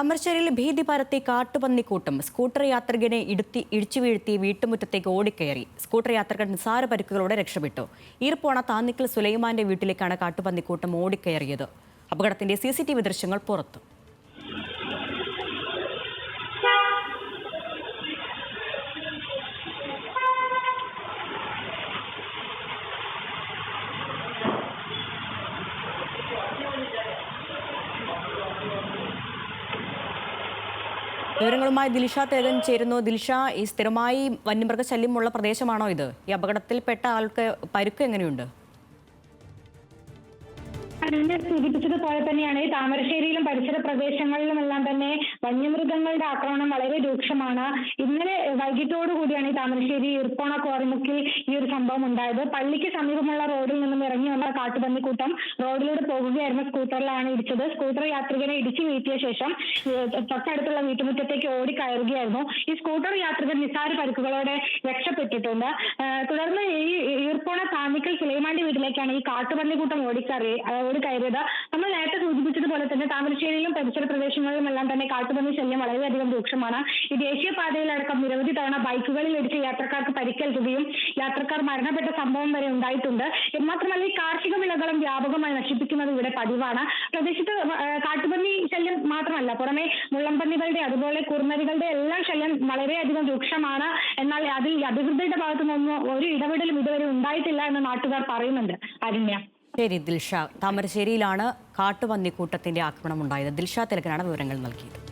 താമരശ്ശേരിയിൽ ഭീതി പരത്തി കാട്ടുപന്നിക്കൂട്ടം സ്കൂട്ടർ യാത്രികനെ ഇടിച്ചു വീഴ്ത്തി വീട്ടുമുറ്റത്തേക്ക് ഓടിക്കയറി. സ്കൂട്ടർ യാത്രികൻ നിസാര പരിക്കുകളോടെ രക്ഷപ്പെട്ടു. ഈർപ്പോണ താന്നിക്കൽ സുലൈമാന്റെ വീട്ടിലേക്കാണ് കാട്ടുപന്നിക്കൂട്ടം ഓടിക്കയറിയത്. അപകടത്തിന്റെ CCTV ദൃശ്യങ്ങൾ പുറത്തു. വിവരങ്ങളുമായി ദിൽഷ തേജൻ ചേരുന്നു. ദിൽഷ, ഈ സ്ഥിരമായി വന്യമൃഗശല്യമുള്ള പ്രദേശമാണോ ഇത്? ഈ അപകടത്തിൽപ്പെട്ട ആൾക്ക് പരുക്ക് എങ്ങനെയുണ്ട്? സൂചിപ്പിച്ചതുപോലെ തന്നെയാണ് താമരശ്ശേരിയിലും പരിസര പ്രദേശങ്ങളിലുമെല്ലാം തന്നെ വന്യമൃഗങ്ങളുടെ ആക്രമണം വളരെ രൂക്ഷമാണ്. ഇന്നലെ വൈകിട്ടോടുകൂടിയാണ് ഈ താമരശ്ശേരി ഇർപ്പോണ കോറിമുക്കിൽ ഈ ഒരു സംഭവം ഉണ്ടായത്. പള്ളിക്ക് സമീപമുള്ള റോഡിൽ നിന്നും ഇറങ്ങി വന്ന കാട്ടുപന്നിക്കൂട്ടം റോഡിലൂടെ പോകുകയായിരുന്ന സ്കൂട്ടറിലാണ് ഇടിച്ചത്. സ്കൂട്ടർ യാത്രികനെ ഇടിച്ചു വീഴ്ത്തിയ ശേഷം തൊട്ടടുത്തുള്ള വീട്ടുമുറ്റത്തേക്ക് ഓടിക്കയറുകയായിരുന്നു. ഈ സ്കൂട്ടർ യാത്രികൻ നിസാര പരിക്കുകളോടെ രക്ഷപ്പെട്ടിട്ടുണ്ട്. തുടർന്ന് ഈ ഈർപ്പോണ താന്നിക്കൽ സുലൈമാന്റെ വീട്ടിലേക്കാണ് ഈ കാട്ടുപന്നിക്കൂട്ടം ഓടിക്കയറിയത്. നമ്മൾ നേരത്തെ സൂചിപ്പിച്ചതുപോലെ തന്നെ താമരശ്ശേരിയിലും പരിസര പ്രദേശങ്ങളിലും എല്ലാം തന്നെ കാട്ടുപന്നി ശല്യം വളരെയധികം രൂക്ഷമാണ്. ഈ ദേശീയപാതയിലടക്കം നിരവധി തവണ ബൈക്കുകളിൽ ഇടിച്ച് യാത്രക്കാർക്ക് പരിക്കേൽക്കുകയും യാത്രക്കാർ മരണപ്പെട്ട സംഭവം വരെ ഉണ്ടായിട്ടുണ്ട്. മാത്രമല്ല ഈ കാർഷിക വിളകളും വ്യാപകമായി നശിപ്പിക്കുന്നത് ഇവിടെ പതിവാണ്. പ്രദേശത്ത് കാട്ടുപന്നി ശല്യം മാത്രമല്ല, പുറമെ മുള്ളംപന്നികളുടെ അതുപോലെ കുറുനരികളുടെ എല്ലാം ശല്യം വളരെയധികം രൂക്ഷമാണ്. എന്നാൽ അതിൽ അധികൃതരുടെ ഭാഗത്തു നിന്നും ഒരു ഇടപെടലും ഇതുവരെ ഉണ്ടായിട്ടില്ല എന്ന് നാട്ടുകാർ പറയുന്നുണ്ട്. അരുണ്യ. ശരി ദിൽഷ, താമരശ്ശേരിയിലാണ് കാട്ടുപന്നിക്കൂട്ടത്തിന്റെ ആക്രമണം ഉണ്ടായത്. ദിൽഷ തിലകനാണ് വിവരങ്ങൾ നൽകിയത്.